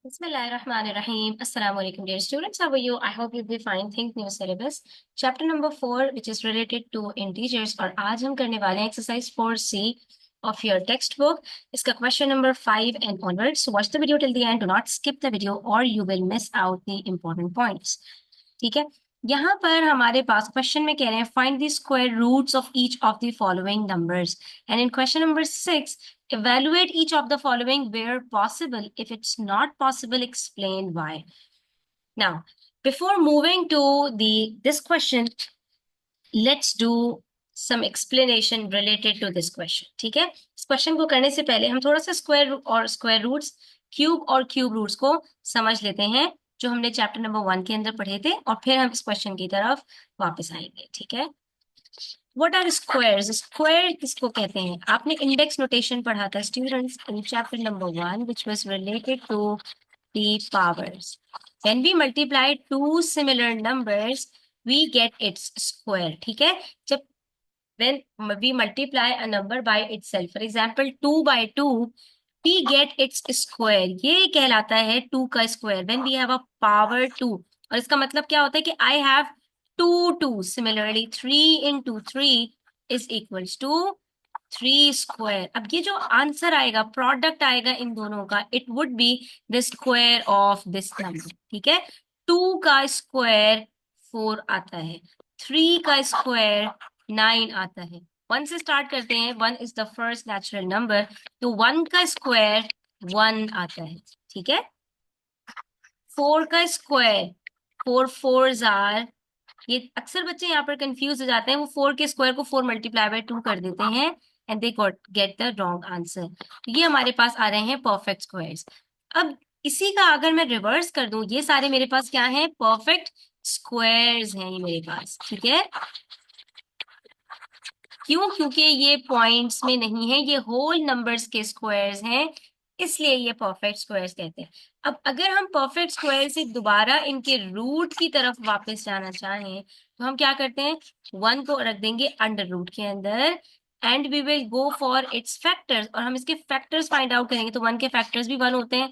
Bismillahirrahmanirrahim. Assalamu alaikum, dear students. How are you? I hope you'll be fine. Think new syllabus. Chapter number 4, which is related to integers. और आज हम करने वाले हैं exercise 4C of your textbook. इसका question number 5 and onwards. So watch the video till the end. Do not skip the video or you will miss out the important points. ठीक है, यहाँ पर हमारे पास क्वेश्चन में कह रहे हैं find the square roots of each of the following numbers and in question number 6 evaluate each of the following where possible. If it's not possible, explain why. Now, before moving to this question, let's do some explanation related to this question. ठीक है, इस question को करने से पहले हम थोड़ा सा स्क्वायर रूट्स, क्यूब और क्यूब रूट्स को समझ लेते हैं जो हमने चैप्टर नंबर 1 के अंदर पढ़े थे, और फिर हम इस क्वेश्चन की तरफ वापस आएंगे. ठीक है, What are squares? Square किसको कहते हैं? आपने इंडेक्स नोटेशन पढ़ा था students in chapter number 1, which was related to the powers. When we multiply two similar numbers, we get its square. ठीक है, जब when we multiply a number by itself, for example 2 by 2, we get its square. ये कहलाता है 2 का square when we have a power 2. और इसका मतलब क्या होता है कि I have 2. Similarly 3 into 3 is equals to 3 square. अब ये जो आंसर आएगा, प्रोडक्ट आएगा इन दोनों का, it would be the square of this number. ठीक है, 2 का स्क्वायर 4 आता है, 3 का स्क्वायर 9 आता है. 1 से स्टार्ट करते हैं. 1 is the first natural number, तो 1 का स्क्वायर 1 आता है. ठीक है, 4 का स्क्वायर 4 4s आर, ये अक्सर बच्चे यहाँ पर कंफ्यूज हो जाते हैं, वो 4 के स्क्वायर को 4 मल्टीप्लाई बाय 2 कर देते हैं and they get the wrong answer. तो ये हमारे पास आ रहे हैं परफेक्ट स्क्वायर्स. अब इसी का अगर मैं रिवर्स कर दूं, ये सारे मेरे पास क्या है? परफेक्ट स्क्वायर्स हैं ये मेरे पास. ठीक है, क्यों? क्योंकि ये पॉइंट्स में नहीं है, ये होल नंबर्स के स्क्वायर्स हैं, इसलिए ये परफेक्ट स्क्वायर्स कहते हैं. अब अगर हम परफेक्ट स्क्वायर से दोबारा इनके रूट की तरफ वापस जाना चाहें तो हम क्या करते हैं? 1 को रख देंगे अंडर रूट के अंदर and we will go for its factors, और हम इसके फैक्टर्स फाइंड आउट करेंगे. तो 1 के फैक्टर्स भी 1 होते हैं.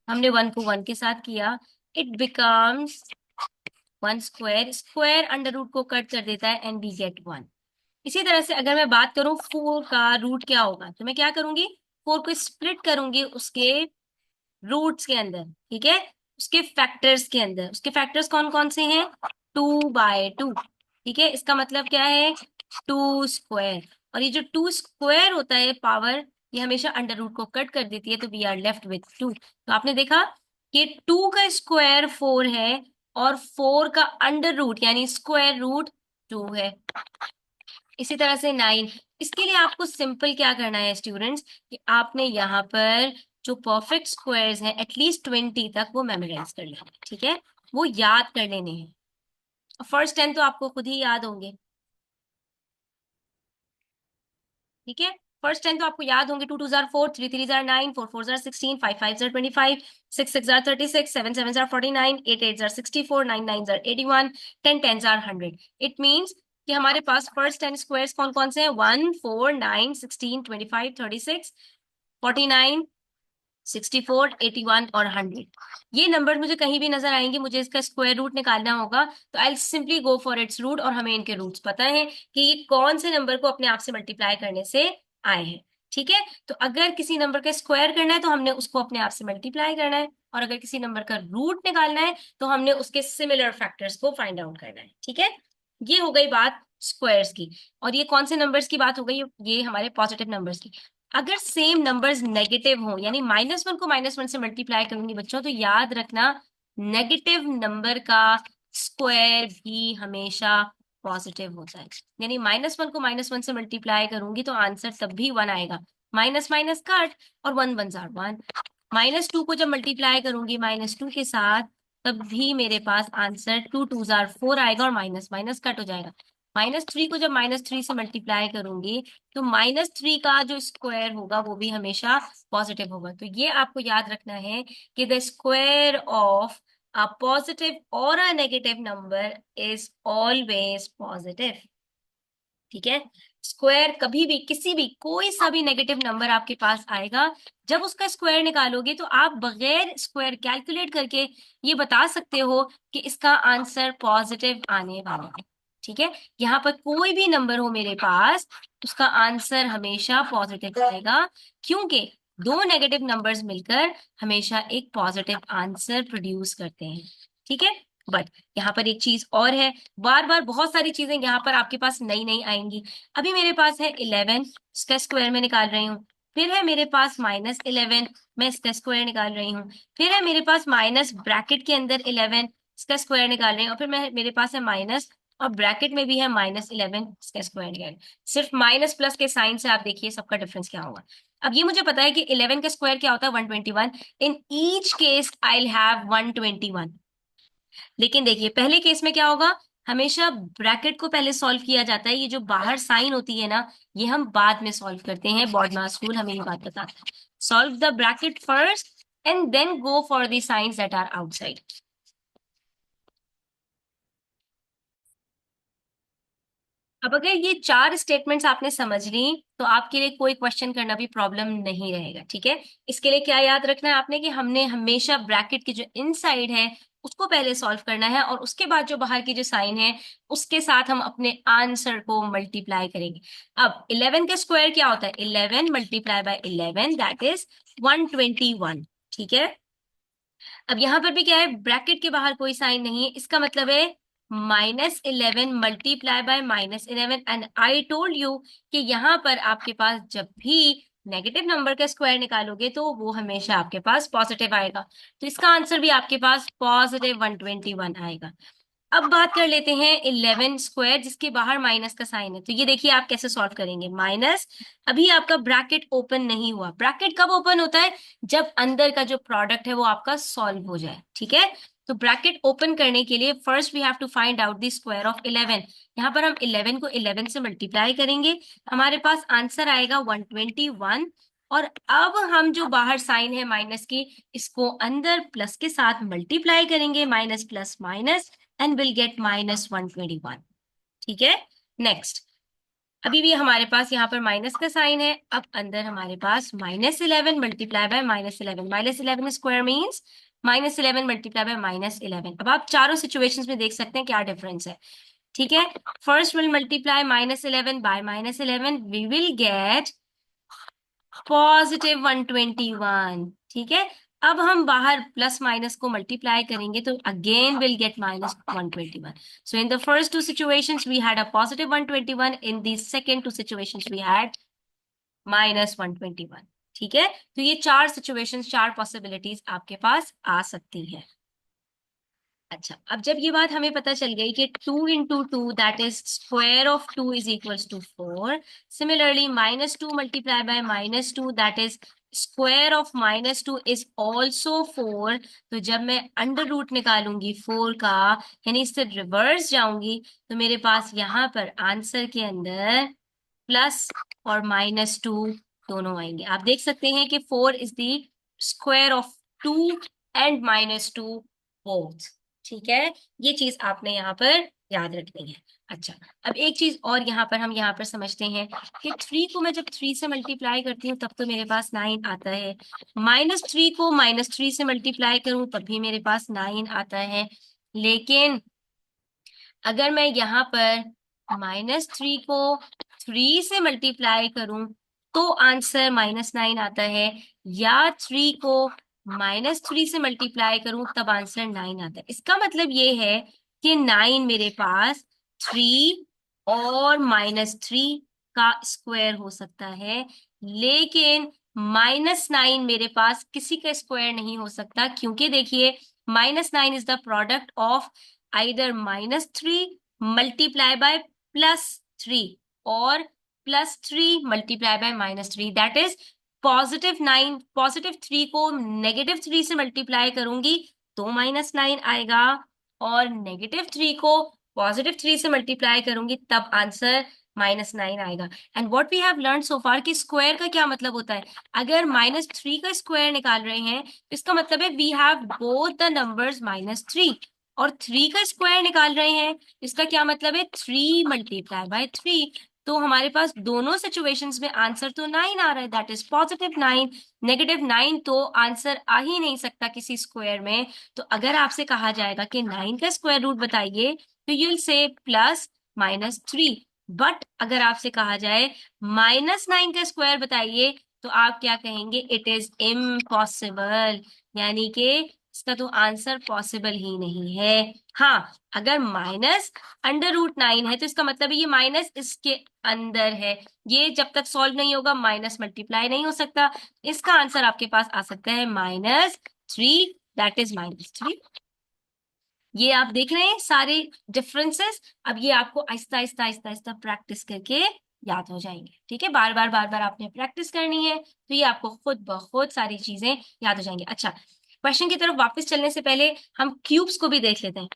हमने 1 को 1 के साथ किया, it becomes 1 square. Square under root को कट कर देता है एंड वी गेट 1. इसी तरह से अगर मैं बात करूं 4 का रूट क्या होगा, तो मैं क्या करूंगी? 4 को स्प्लिट करूंगी उसके रूट्स के अंदर. ठीक है, उसके फैक्टर्स के अंदर. उसके फैक्टर्स कौन कौन से हैं? 2 बाय 2. ठीक है, इसका मतलब क्या है? 2 स्क्वायर. और ये जो 2 स्क्वायर होता है पावर, ये हमेशा अंडर रूट को कट कर देती है, तो वी आर लेफ्ट विथ 2. तो आपने देखा कि 2 का स्क्वायर 4 है और 4 का अंडर रूट यानी स्क्वायर रूट 2 है. इसी तरह से 9. इसके लिए आपको सिंपल क्या करना है स्टूडेंट्स, कि आपने यहाँ पर जो परफेक्ट स्क्वायर्स हैं एटलीस्ट 20 तक वो मेमोराइज कर लेना है. ठीक है, वो याद कर लेने हैं. फर्स्ट 10 तो आपको खुद ही याद होंगे. ठीक है, फर्स्ट 10 तो आपको याद होंगे. 2 2 जार 4, 3 3 जार 9, 4 4 जार 16, 5 5 जार 25, 6 6 जार 36, 7 7 जार 49, 8 8 jar 64, 9 9 jar 81, 10 10 jar 100. It means कि हमारे पास फर्स्ट 10 स्क्वायर्स कौन कौन से हैं? 1 4 9 16 25 36 49 64 81 और 100. ये नंबर मुझे कहीं भी नजर आएंगे, मुझे इसका स्क्वायर रूट निकालना होगा, तो I simply go for its root. और हमें इनके रूट्स पता है कि ये कौन से नंबर को अपने आप से मल्टीप्लाई करने से आए हैं. ठीक है, तो अगर किसी नंबर का स्क्वायर करना है तो हमने उसको अपने आप से मल्टीप्लाई करना है, और अगर किसी नंबर का रूट निकालना है तो हमने उसके सिमिलर फैक्टर्स को फाइंड आउट करना है. ठीक है, ये हो गई बात स्क्वायर्स की. और ये कौन से नंबर्स की बात हो गई? ये हमारे पॉजिटिव नंबर्स की. अगर सेम नंबर्स नेगेटिव हो, यानी -1 को -1 से मल्टीप्लाई करूंगी बच्चों, तो याद रखना नेगेटिव नंबर का स्क्वायर भी हमेशा पॉजिटिव होता है. यानी -1 को -1 से मल्टीप्लाई करूंगी तो आंसर तब भी 1 आएगा. माइनस माइनस कट और 1 1 जार 1. -2 को जब मल्टीप्लाई करूंगी -2 के साथ, तब भी मेरे पास आंसर 2 2 जार 4 आएगा और माइनस माइनस कट हो जाएगा. -3 को जब -3 से मल्टीप्लाई करूंगी तो -3 का जो स्क्वायर होगा वो भी हमेशा पॉजिटिव होगा. तो ये आपको याद रखना है कि the square of a positive और a negative number is always positive. ठीक है, स्क्वायर कभी भी किसी भी कोई सा भी नेगेटिव नंबर आपके पास आएगा, जब उसका स्क्वायर निकालोगे तो आप बगैर स्क्वायर कैलकुलेट करके ये बता सकते हो कि इसका आंसर पॉजिटिव आने वाला है। ठीक है, यहाँ पर कोई भी नंबर हो मेरे पास, उसका आंसर हमेशा पॉजिटिव आएगा, क्योंकि दो नेगेटिव नंबर्स मिलकर हमेशा एक पॉजिटिव आंसर प्रोड्यूस करते हैं। ठीक है, बट यहाँ पर एक चीज और है, बार बार बहुत सारी चीजें यहाँ पर आपके पास नई नई आएंगी। अभी मेरे पास है 11, इसका स्क्वायर में निकाल रही हूँ। फिर है मेरे पास -11, मैं इसका स्क्वायर निकाल रही हूँ। फिर है मेरे पास माइनस ब्रैकेट के अंदर 11, इसका स्क्वायर निकाल रही हूँ। और फिर मेरे पास है माइनस और ब्रैकेट में भी है -11, इसका स्क्वायर निकाल रही हूँ। सिर्फ माइनस प्लस के साइन से आप देखिए सबका डिफरेंस क्या होगा। अब ये मुझे पता है कि 11 का स्क्वायर क्या होता है, 121। In each case I will have 121। लेकिन देखिए पहले केस में क्या होगा, हमेशा ब्रैकेट को पहले सॉल्व किया जाता है। ये जो बाहर साइन होती है ना, ये हम बाद में सॉल्व करते हैं। बॉडमास रूल हमें ये बात बताता है, solve the bracket first and then go for the signs that are outside. अब अगर ये चार स्टेटमेंट्स आपने समझ ली तो आपके लिए कोई क्वेश्चन करना भी प्रॉब्लम नहीं रहेगा। ठीक है, इसके लिए क्या याद रखना है आपने कि हमने हमेशा ब्रैकेट की जो इनसाइड है उसको पहले सॉल्व करना है, और उसके बाद जो बाहर की जो साइन है उसके साथ हम अपने आंसर को मल्टीप्लाई करेंगे। अब 11 का स्क्वायर क्या होता है, 11 मल्टीप्लाई बाय 11 दैट इज 121। ठीक है, अब यहां पर भी क्या है, ब्रैकेट के बाहर कोई साइन नहीं है, इसका मतलब है -11 multiply by -11। And I told you कि यहाँ पर आपके पास जब भी नेगेटिव नंबर का स्क्वायर निकालोगे तो वो हमेशा आपके पास पॉजिटिव आएगा, तो इसका आंसर भी आपके पास पॉजिटिव 121 आएगा। अब बात कर लेते हैं 11 स्क्वायर जिसके बाहर माइनस का साइन है। तो ये देखिए आप कैसे सॉल्व करेंगे, माइनस, अभी आपका ब्रैकेट ओपन नहीं हुआ। ब्रैकेट कब ओपन होता है, जब अंदर का जो प्रोडक्ट है वो आपका सॉल्व हो जाए। ठीक है, तो ब्रैकेट ओपन करने के लिए first we have to find out the square of 11। यहाँ पर हम 11 को 11 से मल्टीप्लाई करेंगे, हमारे पास आंसर आएगा 121। और अब हम जो बाहर साइन है माइनस की, इसको अंदर प्लस के साथ मल्टीप्लाई करेंगे, minus plus minus and will get -121। ठीक है, नेक्स्ट, अभी भी हमारे पास यहाँ पर माइनस का साइन है, अब अंदर हमारे पास -11 multiply by -11, -11 square means -11 multiply by -11। अब आप चारों सिचुएशंस में देख सकते हैं क्या डिफरेंस है। ठीक है, first will multiply -11 by -11, we will get positive 121। ठीक है, अब हम बाहर प्लस माइनस को मल्टीप्लाई करेंगे तो again will get -121। So in the first two situations we had a positive 121, in the second two situations we had -121। ठीक है, तो ये चार सिचुएशंस, चार पॉसिबिलिटीज आपके पास आ सकती हैं। अच्छा, अब जब ये बात हमें पता चल गई कि 2 into two that is square of 2 is equals to 4, similarly -2 multiply by -2 that is square of -2 is also 4। तो जब मैं अंडर रूट निकालूंगी 4 का, यानी इससे रिवर्स जाऊंगी, तो मेरे पास यहाँ पर आंसर के अंदर प्लस और -2 दोनों आएंगे। आप देख सकते हैं कि 4 is the square of 2 and -2 both. ठीक है, ये चीज आपने यहाँ पर याद रखनी है। अच्छा, अब एक चीज और यहाँ पर हम यहाँ पर समझते हैं कि 3 को मैं जब 3 से मल्टीप्लाई करती हूँ तब तो मेरे पास 9 आता है, -3 को -3 से मल्टीप्लाई करूँ तब भी मेरे पास 9 आता है। लेकिन अगर मैं यहाँ पर -3 को 3 से मल्टीप्लाई करूं तो आंसर -9 आता है, या 3 को -3 से मल्टीप्लाई करूं तब आंसर 9 आता है। इसका मतलब ये है कि 9 मेरे पास 3 और -3 का स्क्वायर हो सकता है, लेकिन -9 मेरे पास किसी का स्क्वायर नहीं हो सकता, क्योंकि देखिए -9 is the product of either -3 multiply by +3 और +3 multiply by -3, दैट इज +9, +3 को -3 से मल्टीप्लाई करूंगी तो -9 आएगा, और -3 को +3 से मल्टीप्लाई करूंगी तब आंसर -9 आएगा। And what we have learn so far कि स्क्वायर का क्या मतलब होता है, अगर -3 का स्क्वायर निकाल रहे हैं तो इसका मतलब है we have both the numbers -3, और 3 का स्क्वायर निकाल रहे हैं, इसका क्या मतलब है 3 मल्टीप्लाई बाय 3। तो हमारे पास दोनों सिचुएशंस में आंसर तो 9 आ रहा है, दैट इज +9। -9 तो आंसर आ ही नहीं सकता किसी स्क्वायर में। तो अगर आपसे कहा जाएगा कि 9 का स्क्वायर रूट बताइए, तो यू विल से +-3। बट अगर आपसे कहा जाए -9 का स्क्वायर बताइए, तो आप क्या कहेंगे? इट इज इम्पॉसिबल, यानी कि इसका तो आंसर पॉसिबल ही नहीं है। हाँ, अगर -√9 है तो इसका मतलब है ये माइनस इसके अंदर है। ये जब तक सॉल्व नहीं होगा माइनस मल्टीप्लाई नहीं हो सकता। इसका आंसर आपके पास आ सकता है -3, दैट इज -3। ये आप देख रहे हैं सारे डिफरेंसेस। अब ये आपको आहिस्ता आहिस्ता आहिस्ता आहिस्ता प्रैक्टिस करके याद हो जाएंगे। ठीक है, बार बार आपने प्रैक्टिस करनी है, तो ये आपको खुद ब खुद सारी चीजें याद हो जाएंगी। अच्छा, क्वेश्चन की तरफ वापस चलने से पहले हम क्यूब्स को भी देख लेते हैं।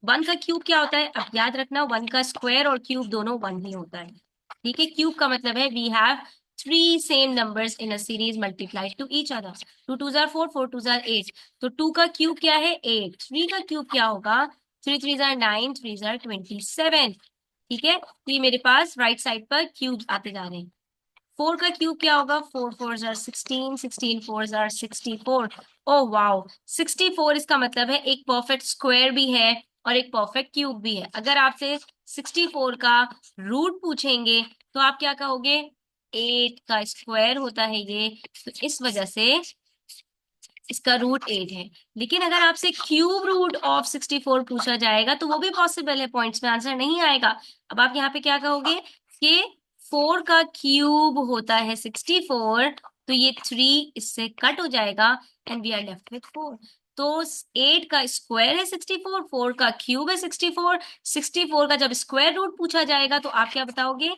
1 का क्यूब क्या होता है? अब याद रखना, 1 का स्क्वायर और क्यूब दोनों 1 ही होता है। ठीक है, क्यूब का मतलब है we have 3 same numbers in a series multiplied to each other. 2 2 जार 4, 4 2 जार 8। तो 2 का क्यूब क्या है? 8। 3 का क्यूब क्या होगा? 3 3 जार 9, 3 जार 27। ठीक है, तो ये मेरे पास राइट साइड पर क्यूब आते जा रहे हैं। 4 का क्यूब क्या होगा? 4 4 जार 16, 16 4 जार 64। ओह वाओ, 64 इसका मतलब है एक परफेक्ट स्क्वायर भी है और एक परफेक्ट क्यूब भी है। अगर आपसे 64 का रूट पूछेंगे तो आप क्या कहोगे? 8 का स्क्वायर होता है ये, तो इस वजह से इसका रूट 8 है। लेकिन अगर आपसे क्यूब रूट ऑफ 64 पूछा जाएगा तो वो भी पॉसिबल है, पॉइंट्स में आंसर नहीं आएगा। अब आप यहाँ पे क्या कहोगे कि 4 का क्यूब होता है 64, तो ये 3 इससे कट हो जाएगा and we are left with 4। तो 8 का स्क्वायर है 64, 4 का क्यूब है 64। 64 का जब स्क्वायर रूट पूछा जाएगा तो आप क्या बताओगे?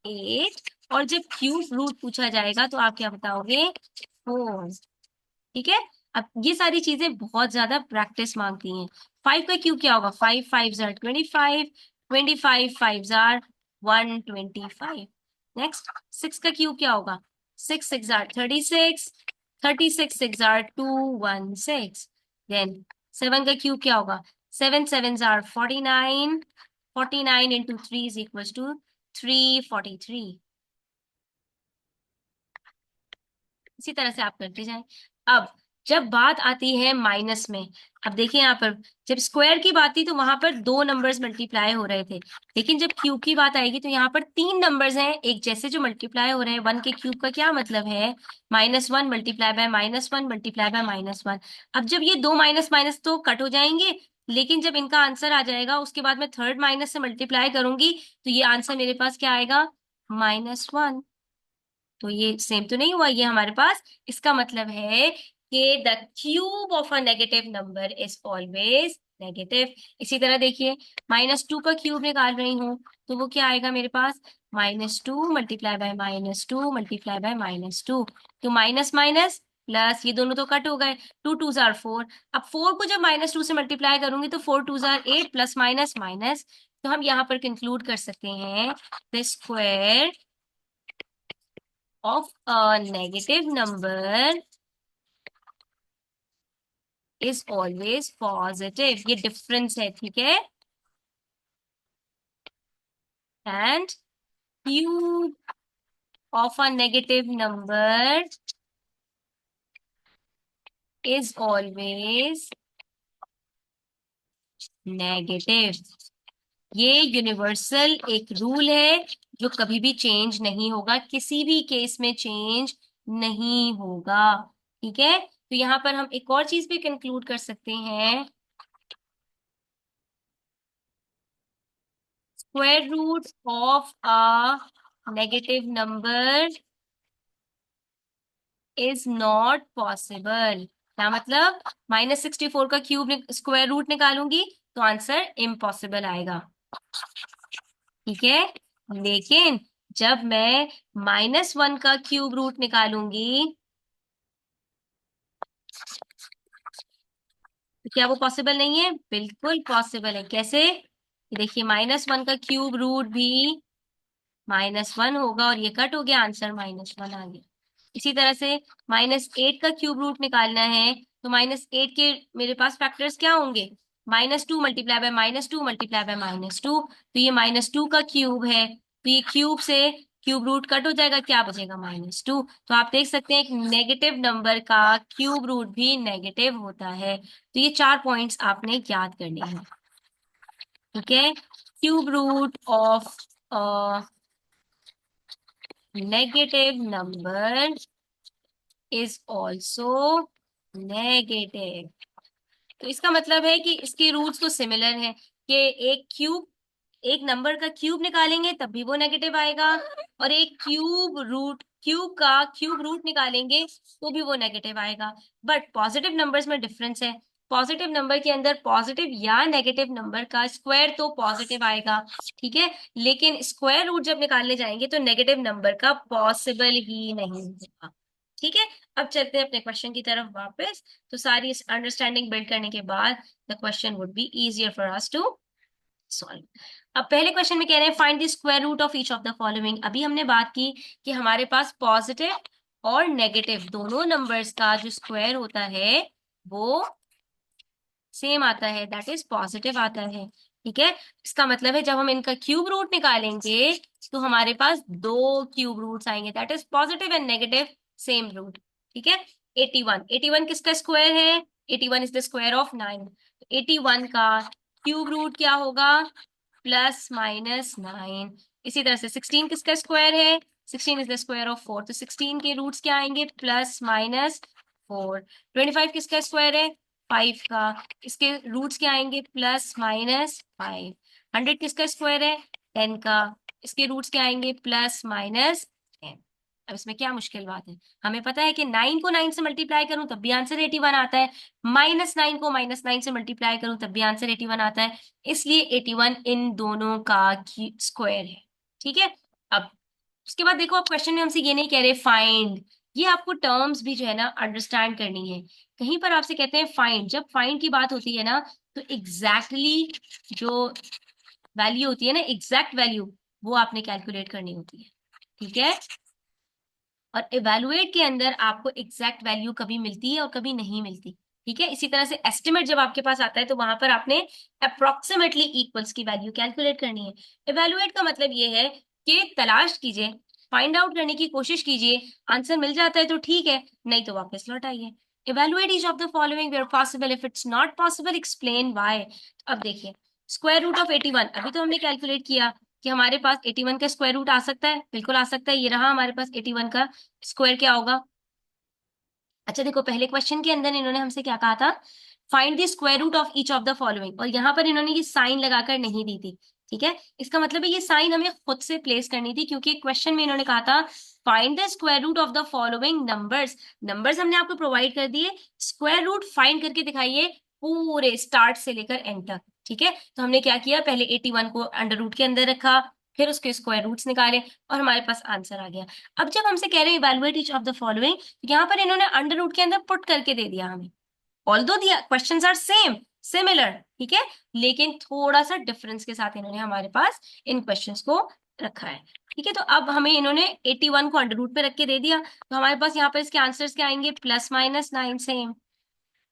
8। और जब क्यूब रूट पूछा जाएगा तो आप क्या बताओगे? 4। ठीक है, अब ये सारी चीजें बहुत ज्यादा प्रैक्टिस मांगती हैं। 5 का क्यूब क्या होगा? 5 5 जार 25, 25 5 जार 125। नेक्स्ट, 6 का क्यूब क्या होगा? 6 6 जार 36, 36 6 जार 216। देन 7 का क्यूब क्या होगा? 7 7 जार 49, 49 इंटू 3 इज इक्वल टू 343। इसी तरह से आप करते जाएं। अब जब बात आती है माइनस में, अब देखिए यहाँ पर जब स्क्वायर की बात थी तो वहां पर 2 नंबर्स मल्टीप्लाई हो रहे थे। लेकिन जब क्यूब की बात आएगी तो यहाँ पर 3 नंबर्स हैं एक जैसे जो मल्टीप्लाई हो रहे हैं। 1 के क्यूब का क्या मतलब है? -1 मल्टीप्लाई बाय -1 मल्टीप्लाई बाय -1। अब जब ये दो माइनस माइनस तो कट हो जाएंगे, लेकिन जब इनका आंसर आ जाएगा उसके बाद मैं थर्ड माइनस से मल्टीप्लाई करूंगी तो ये आंसर मेरे पास क्या आएगा? -1। तो ये सेम तो नहीं हुआ ये हमारे पास। इसका मतलब है कि the cube of a negative number is always negative. इसी तरह देखिए, -2 का क्यूब निकाल रही हूँ तो वो क्या आएगा मेरे पास? -2 मल्टीप्लाई बाय -2 मल्टीप्लाई बाय -2। तो माइनस माइनस प्लस, ये दोनों तो कट हो गए। 2 2 जार 4। अब 4 को जब -2 से मल्टीप्लाई करूंगी तो 4 2 जार 8 प्लस माइनस माइनस। तो हम यहाँ पर कंक्लूड कर सकते हैं the square of a negative number is always positive। ये डिफरेंस है, ठीक है। And cube of a negative number is always negative। ये यूनिवर्सल एक रूल है जो कभी भी चेंज नहीं होगा, किसी भी केस में चेंज नहीं होगा। ठीक है, तो यहाँ पर हम एक और चीज भी कंक्लूड कर सकते हैं, square root of a negative number is not possible. क्या मतलब? -64 का क्यूब स्क्वायर रूट निकालूंगी तो आंसर इम्पॉसिबल आएगा। ठीक है, लेकिन जब मैं -1 का क्यूब रूट निकालूंगी तो क्या वो पॉसिबल नहीं है? बिल्कुल पॉसिबल है। कैसे? देखिए, -1 का क्यूब रूट भी -1 होगा और ये कट हो गया, आंसर -1 आ गया। इसी तरह से -8 का क्यूब रूट निकालना है तो -8 के मेरे पास फैक्टर्स क्या होंगे? -2 मल्टीप्लाई बाय -2 मल्टीप्लाई बाय -2। तो ये -2 का क्यूब है तो ये क्यूब से क्यूब रूट कट हो जाएगा, क्या बचेगा -2। तो आप देख सकते हैं एक नेगेटिव नंबर का क्यूब रूट भी नेगेटिव होता है। तो ये 4 पॉइंट्स आपने याद करने हैं। ठीक है, cube root of negative number is also negative. तो इसका मतलब है कि इसके रूट्स तो सिमिलर हैं, कि एक नंबर का क्यूब निकालेंगे तब भी वो नेगेटिव आएगा, और एक क्यूब रूट निकालेंगे तो भी वो नेगेटिव आएगा। बट पॉजिटिव नंबर्स में डिफरेंस है। पॉजिटिव नंबर के अंदर पॉजिटिव या नेगेटिव नंबर का स्क्वायर तो पॉजिटिव आएगा, ठीक है, लेकिन स्क्वायर रूट जब निकालने जाएंगे तो नेगेटिव नंबर का पॉसिबल ही नहीं होगा। ठीक है, अब चलते हैं अपने क्वेश्चन की तरफ वापस। तो सारी अंडरस्टैंडिंग बिल्ड करने के बाद the question would be easier for us to solve. अब पहले क्वेश्चन में कह रहे हैं find the square root of each of the following. अभी हमने बात की कि हमारे पास पॉजिटिव और नेगेटिव दोनों नंबर्स का जो स्क्वायर होता है वो सेम आता है, दैट इज पॉजिटिव आता है। ठीक है, इसका मतलब है जब हम इनका क्यूब रूट निकालेंगे तो हमारे पास दो क्यूब रूट्स आएंगे, that is positive and negative same root. ठीक है, 81 किसका स्क्वायर है? 81 इज द स्क्वायर ऑफ 9। 81 का क्यूब रूट क्या होगा? +-9। इसी तरह से 16 किसका स्क्वायर है? 16 इज द स्क्वायर ऑफ 4। तो 16 के रूट्स क्या आएंगे? +-4। 25 किसका स्क्वायर है? 5 का। इसके रूट्स क्या आएंगे? +-5। 100 किसका स्क्वायर है? 10 का। इसके रूट्स क्या आएंगे? +-10। अब इसमें क्या मुश्किल बात है? हमें पता है कि 9 को 9 से मल्टीप्लाई करूं तब भी आंसर 81 आता है, -9 को -9 से मल्टीप्लाई करूं तब भी आंसर 81 आता है, इसलिए 81 इन दोनों का स्क्वायर है। ठीक है, अब उसके बाद देखो, अब क्वेश्चन में हमसे ये नहीं कह रहे फाइंड, ये आपको टर्म्स भी जो है ना अंडरस्टैंड करनी है। कहीं पर आपसे कहते हैं फाइंड, जब फाइंड की बात होती है ना तो जो वैल्यू होती है ना, एग्जैक्ट वैल्यू, वो आपने कैलकुलेट करनी होती है। ठीक है, और इवेलुएट के अंदर आपको एग्जैक्ट वैल्यू कभी मिलती है और कभी नहीं मिलती। ठीक है, इसी तरह से एस्टिमेट जब आपके पास आता है तो वहां पर आपने अप्रोक्सीमेटली इक्वल्स की वैल्यू कैलकुलेट करनी है। इवेलुएट का मतलब ये है कि तलाश कीजिए, फाइंड आउट करने की कोशिश कीजिए, आंसर मिल जाता है तो ठीक है, नहीं तो वापस लौट आइए। Evaluate each of the following where possible, if it's not possible explain why. अब देखिए, स्क्वायर रूट ऑफ 81 अभी तो हमने कैलकुलेट किया कि हमारे पास 81 का स्क्वायर रूट आ सकता है, बिल्कुल आ सकता है, ये रहा हमारे पास 81 का स्क्वायर क्या होगा। अच्छा देखो, पहले क्वेश्चन के अंदर इन्होंने हमसे क्या कहा था? Find the square root of each of the following, और यहाँ पर इन्होंने ये साइन लगाकर नहीं दी थी। ठीक है, इसका मतलब है ये साइन हमें खुद से प्लेस करनी थी, क्योंकि क्वेश्चन में इन्होंने कहा था find the square root of the following numbers. Numbers हमने आपको प्रोवाइड कर दिए, स्क्वायर रूट फाइंड करके दिखाइए पूरे स्टार्ट से लेकर एंड तक। ठीक है, तो हमने क्या किया, पहले 81 को अंडर रूट के अंदर रखा, फिर उसके स्क्वायर रूट्स निकाले और हमारे पास आंसर आ गया। अब जब हमसे कह रहे हैं evaluate each of the following, यहाँ पर इन्होंने अंडर रूट के अंदर पुट करके दे दिया हमें, ऑल्दो दिया क्वेश्चंस आर सेम सिमिलर, ठीक है, लेकिन थोड़ा सा डिफरेंस के साथ इन्होंने हमारे पास इन क्वेश्चंस को रखा है। ठीक है, तो अब हमें इन्होंने 81 को अंडर रूट पे रख के दे दिया, तो हमारे पास यहाँ पर इसके आंसर्स क्या आएंगे? +-9 सेम।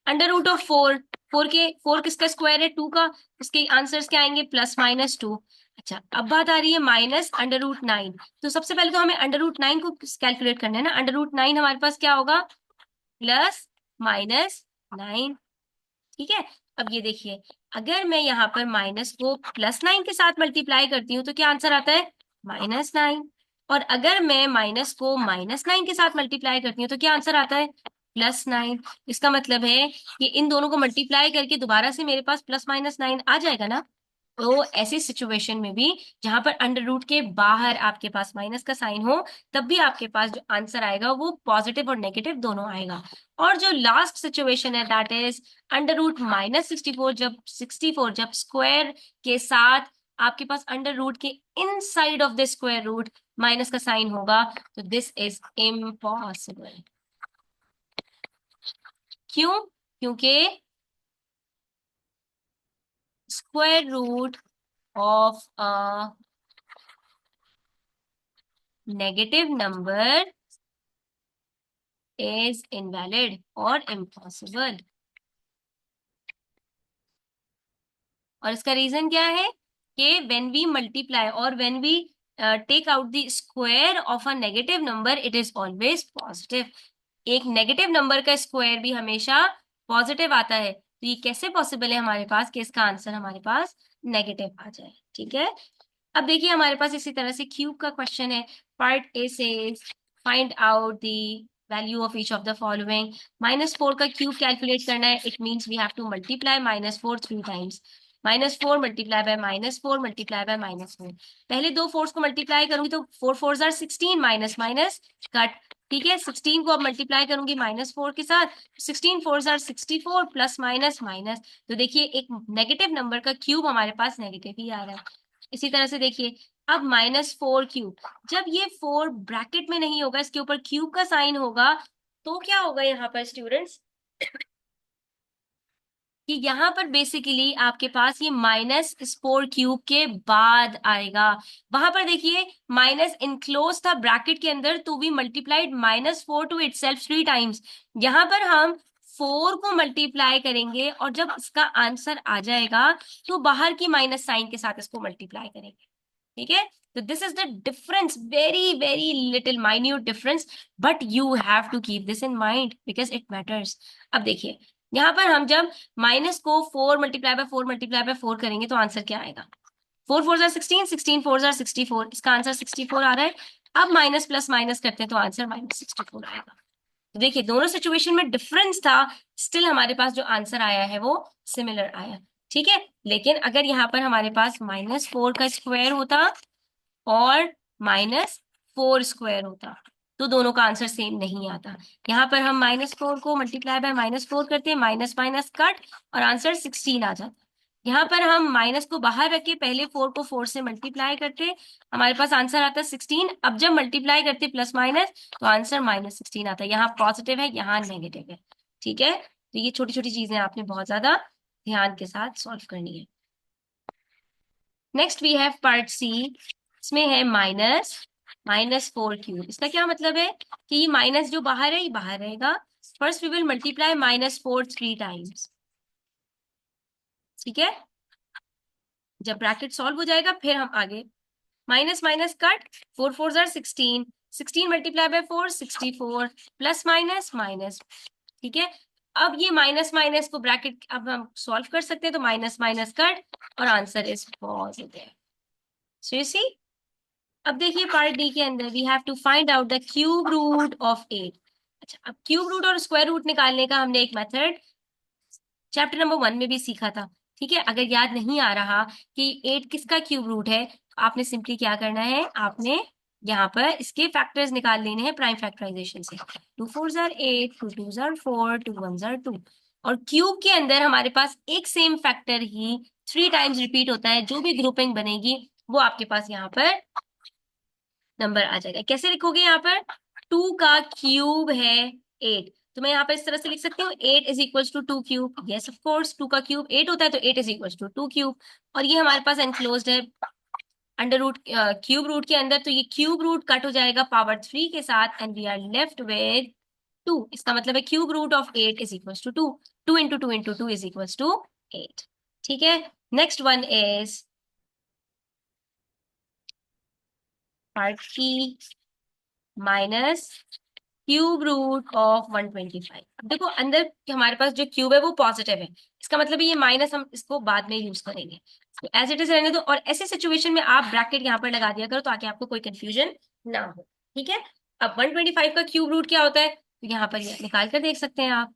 अंडर रूट ऑफ 4, 4 किसका स्क्वायर है? 2 का, इसके आंसर्स क्या आएंगे? +-2। अच्छा, अब बात आ रही है -√9। तो सबसे पहले तो हमें अंडर रूट 9 को कैलकुलेट करना है ना। अंडर रूट 9 हमारे पास क्या होगा? +-9। ठीक है, अब ये देखिए, अगर मैं यहाँ पर माइनस को +9 के साथ मल्टीप्लाई करती हूँ तो क्या आंसर आता है? -9। और अगर मैं माइनस को -9 के साथ मल्टीप्लाई करती हूँ तो क्या आंसर आता है? +9। इसका मतलब है कि इन दोनों को मल्टीप्लाई करके दोबारा से मेरे पास +-9 आ जाएगा ना। तो ऐसी सिचुएशन में भी जहां पर अंडर रूट के बाहर आपके पास माइनस का साइन हो, तब भी आपके पास जो आंसर आएगा वो पॉजिटिव और नेगेटिव दोनों आएगा। और जो लास्ट सिचुएशन है दैट इज अंडर रूट -64, जब स्क्वायर के साथ आपके पास अंडर रूट के inside of the square root minus का साइन होगा, तो दिस इज इम्पॉसिबल। क्यों? क्योंकि square root of a negative number is invalid और impossible। और इसका रीजन क्या है? कि when we multiply और when we take out the square of a negative number it is always positive. एक नेगेटिव नंबर का स्क्वायर भी हमेशा पॉजिटिव आता है, तो ये कैसे पॉसिबल है हमारे पास कि इसका आंसर हमारे पास नेगेटिव आ जाए। ठीक है, अब देखिए हमारे पास इसी तरह से क्यूब का क्वेश्चन है। पार्ट ए से find out the value of each of the following. -4 का क्यूब कैलकुलेट करना है, it means we have to multiply -4 3 times. -4 multiply by -4 multiply by -4। पहले दो फोर्स को मल्टीप्लाई करूंगी तो 4 4 आर 16, माइनस माइनस कट। ठीक है, 16 को अब मल्टीप्लाई करूंगी -4 के साथ, 16 4 आर 64, प्लस माइनस माइनस। तो देखिए एक नेगेटिव नंबर का क्यूब हमारे पास नेगेटिव ही आ रहा है। इसी तरह से देखिए अब -4 क्यूब, जब ये 4 ब्रैकेट में नहीं होगा, इसके ऊपर क्यूब का साइन होगा, तो क्या होगा यहाँ पर स्टूडेंट्स कि यहाँ पर बेसिकली आपके पास ये -4 क्यूब के बाद आएगा। वहां पर देखिए माइनस इनक्लोज था ब्रैकेट के अंदर, तो we multiplied -4 to itself 3 times. यहाँ पर हम 4 को मल्टीप्लाई करेंगे और जब इसका आंसर आ जाएगा तो बाहर की माइनस साइन के साथ इसको मल्टीप्लाई करेंगे। ठीक है, तो this is the difference, very very little minute difference, but you have to keep this in mind because it matters. अब देखिए यहाँ पर हम जब माइनस को 4 मल्टीप्लाई बाय 4 मल्टीप्लाई बाय 4 करेंगे तो आंसर क्या आएगा? 4 4 जार 16, 16 4 जार 64, इसका आंसर 64 आ रहा है। अब माइनस प्लस माइनस करते हैं तो आंसर -64 आएगा। तो देखिए दोनों सिचुएशन में डिफरेंस था, स्टिल हमारे पास जो आंसर आया है वो सिमिलर आया। ठीक है, लेकिन अगर यहाँ पर हमारे पास -4 का स्क्वायर होता और -4 स्क्वायर होता तो दोनों का आंसर सेम नहीं आता। यहाँ पर हम -4 को मल्टीप्लाई बाय -4 करते हैं, माइनस माइनस कट, और आंसर 16 आ जाता। यहाँ पर हम माइनस को बाहर रख के पहले 4 को 4 से मल्टीप्लाई करते, हमारे पास आंसर आता है 16। अब जब मल्टीप्लाई करते प्लस माइनस तो आंसर -16 आता है। यहाँ पॉजिटिव है, यहाँ नेगेटिव है। ठीक है, तो ये छोटी छोटी चीजें आपने बहुत ज्यादा ध्यान के साथ सॉल्व करनी है। Next we have part C, इसमें है -4 क्यूब। इसका क्या मतलब है कि ये माइनस जो बाहर है ये बाहर रहेगा। First we will multiply -4 3 times. ठीक है, जब ब्रैकेट सॉल्व हो जाएगा फिर हम आगे माइनस माइनस कट, 4 4 जार 16, 16 multiply by 4 64, plus minus minus. ठीक है, अब ये माइनस माइनस को ब्रैकेट अब हम सॉल्व कर सकते हैं, तो माइनस माइनस कट और answer is positive. So you see, अब देखिए पार्ट डी के अंदर we have to find out the cube root of 8। अच्छा, अब क्यूब रूट और स्क्वायर रूट निकालने का हमने एक मेथड चैप्टर नंबर 1 में भी सीखा था। ठीक है, अगर याद नहीं आ रहा कि 8 किसका क्यूब रूट है, तो आपने सिंपली क्या करना है, आपने यहाँ पर इसके फैक्टर्स निकाल लेने हैं प्राइम फैक्टराइजेशन से। 2 4 जार 8, 2 2 जार 4, 2 1 जार 2, और क्यूब के अंदर हमारे पास एक सेम फैक्टर ही 3 टाइम्स रिपीट होता है। जो भी ग्रुपिंग बनेगी वो आपके पास यहाँ पर नंबर आ जाएगा। कैसे लिखोगे, यहाँ पर 2 का क्यूब है 8, तो मैं यहाँ पर इस तरह से लिख सकती हूँ 8 is equal to 2 cube. Yes of course 2 का क्यूब 8 होता है, तो 8 इज इक्वल टू 2 क्यूब। और ये हमारे पास एनक्लोज्ड है अंडर रूट क्यूब रूट के अंदर, तो ये क्यूब रूट कट हो जाएगा पावर 3 के साथ and we are left with 2। इसका मतलब है cube root of 8 is equal to 2, 2 into 2 into 2 is equal to 8। ठीक है, नेक्स्ट वन इज पार्ट की माइनस क्यूब रूट ऑफ 125। अब देखो अंदर हमारे पास जो क्यूब है वो पॉजिटिव है, इसका मतलब ये माइनस हम इसको बाद में यूज करेंगे, तो एज इट इज रहने दो। और ऐसे सिचुएशन में आप ब्रैकेट यहाँ पर लगा दिया करो ताकि आपको कोई कंफ्यूजन ना हो। ठीक है, अब 125 का क्यूब रूट क्या होता है, तो यहाँ पर ये निकाल कर देख सकते हैं आप।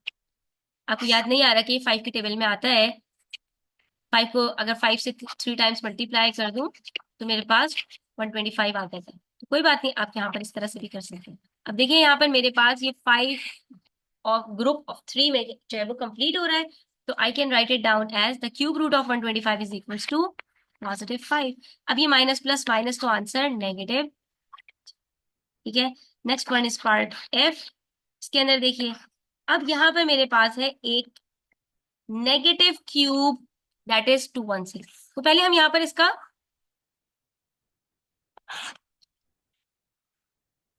आपको याद नहीं आ रहा कि 5 के टेबल में आता है, 5 को अगर 5 से 3 टाइम्स मल्टीप्लाई कर दूं तो मेरे पास 125 आ जाता है। तो कोई बात नहीं, आप यहाँ पर इस तरह से भी कर सकते हैं। अब देखिए यहाँ पर मेरे पास ये 5 और ग्रुप ऑफ 3 में जो है वो कंप्लीट हो रहा है, तो I can write it down as the cube root of 125 is equals to +5। अब ये माइनस प्लस माइनस तो आंसर नेगेटिव। ठीक है, next one is part F. इसके अंदर देखिए अब यहाँ पर मेरे पास है एक नेगेटिव क्यूब दैट इज 216। तो पहले हम यहाँ पर इसका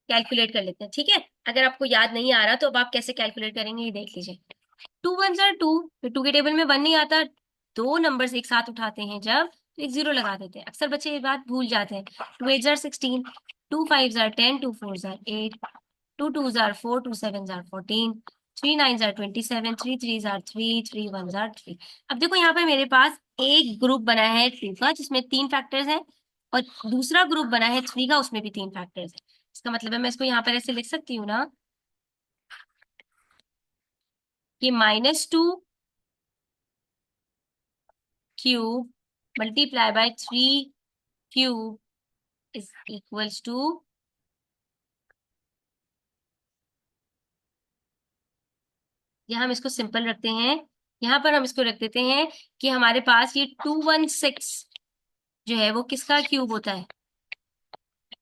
कैलकुलेट कर लेते हैं। ठीक है, अगर आपको याद नहीं आ रहा तो अब आप कैसे कैलकुलेट करेंगे ये देख लीजिए। 2 1 जार 2, फिर 2 के टेबल में 1 नहीं आता, दो नंबर्स एक साथ उठाते हैं जब तो एक 0 लगा देते हैं। अक्सर बच्चे ये बात भूल जाते हैं। 2 8 जार 16, 2 5 जार 10, 2 4 जार 8, 2 2 जार 4, 2 7 जार 14, 3 9 जार 27, 3 3 जार 3, 3 1 जार 3। अब देखो यहाँ पे मेरे पास एक ग्रुप बना है 2 का जिसमें 3 फैक्टर्स हैं, और दूसरा ग्रुप बना है 3 का, उसमें भी 3 फैक्टर्स हैं। इसका मतलब है मैं इसको यहाँ पर ऐसे लिख सकती हूँ ना कि -2 cube multiply by 3 cube is equals to, यहाँ हम इसको सिंपल रखते हैं, यहाँ पर हम इसको रख देते हैं कि हमारे पास ये 216 जो है वो किसका क्यूब होता है,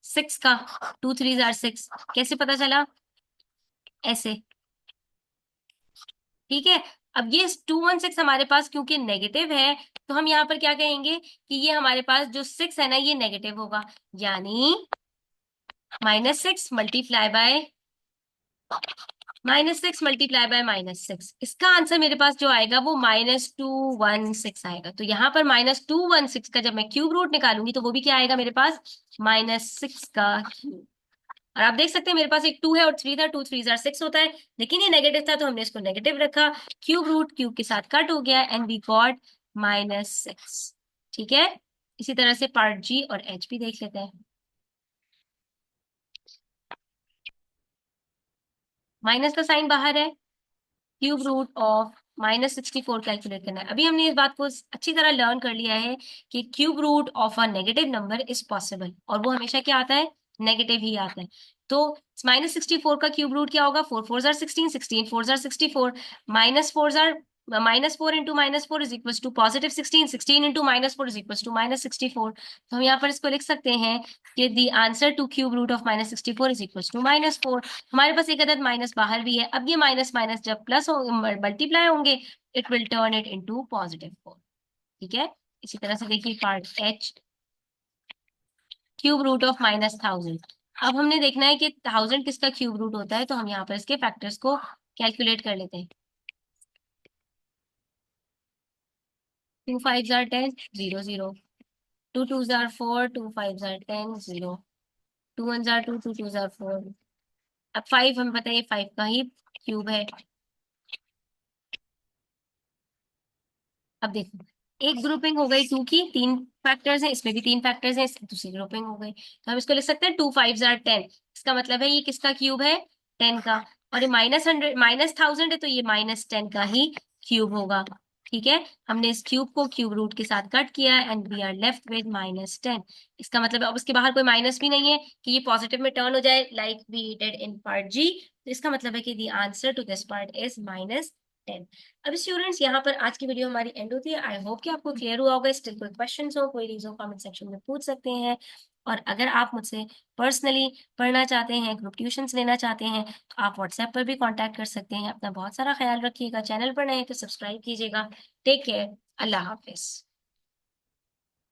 6 का। 2 3 जार 6, कैसे पता चला, ऐसे। ठीक है। अब ये 216 हमारे पास क्योंकि नेगेटिव है, तो हम यहाँ पर क्या कहेंगे कि ये हमारे पास जो 6 है ना ये नेगेटिव होगा, यानी -6 मल्टीप्लाई बाय -6 इसका आंसर मेरे पास जो आएगा वो -216 आएगा। तो यहाँ पर -216 का जब मैं क्यूब रूट निकालूंगी तो वो भी क्या आएगा मेरे पास, -6 का क्यूब। और आप देख सकते हैं मेरे पास एक 2 है और 3 था, 2 3 जार 6 होता है, लेकिन ये नेगेटिव था तो हमने इसको नेगेटिव रखा, क्यूब रूट क्यूब के साथ कट हो गया एंड वी गॉट -6। ठीक है। इसी तरह से पार्ट जी और एच भी देख लेते हैं। माइनस का साइन बाहर है, क्यूब रूट ऑफ -64 कैलकुलेट करना है। अभी हमने इस बात को अच्छी तरह लर्न कर लिया है कि cube root of a negative number is possible, और वो हमेशा क्या आता है, नेगेटिव ही आता है। तो -64 का क्यूब रूट क्या होगा, 4 4 जार 16, 16 4 जार 64, -4 जार -4 into -4 is equal to +16, 16 into -4 is equal to -64। तो हम यहाँ पर इसको लिख सकते हैं कि the answer to cube root of -64 is equal to -4। हमारे पास एक अदद माइनस बाहर भी है, अब ये माइनस माइनस जब प्लस हो मल्टीप्लाई होंगे it will turn it into +4। ठीक है। इसी तरह से देखिए part H, cube root of -1000। अब हमने देखना है कि 1000 किसका क्यूब रूट होता है, तो हम यहाँ पर इसके फैक्टर्स को कैलकुलेट कर लेते हैं। 2 5 जार 10, 0 0, 2 2 जार 4, 2 5 जार 10, 0, 2 1 जार 2, 2 2 जार 4। अब 5 हमें पता है 5 का ही क्यूब है। अब देखो एक ग्रुपिंग हो गई 2 की, 3 फैक्टर्स हैं, इसमें भी 3 फैक्टर्स हैं, इसकी दूसरी ग्रुपिंग हो गई, तो हम इसको लिख सकते हैं 2 5 जार 10। इसका मतलब है ये किसका क्यूब है, 10 का। और ये -100 -1000 है तो ये -10 का ही क्यूब होगा। ठीक है। हमने इस क्यूब को क्यूब रूट के साथ कट किया and we are left with -10। इसका मतलब है अब उसके बाहर कोई माइनस भी नहीं है कि ये पॉजिटिव में टर्न हो जाए like we did in part G. तो इसका मतलब है कि the answer to this part is -10। अब स्टूडेंट्स यहाँ पर आज की वीडियो हमारी एंड होती है। आई होप कि आपको क्लियर हुआ होगा। स्टिल कोई क्वेश्चंस हो, कोई रीजन, कमेंट सेक्शन में पूछ सकते हैं। और अगर आप मुझसे पर्सनली पढ़ना चाहते हैं, ग्रुप ट्यूशंस लेना चाहते हैं, तो आप व्हाट्सएप पर भी कांटेक्ट कर सकते हैं। अपना बहुत सारा ख्याल रखिएगा। चैनल पर नए हैं तो सब्सक्राइब कीजिएगा। Take care. अल्लाह हाफिज।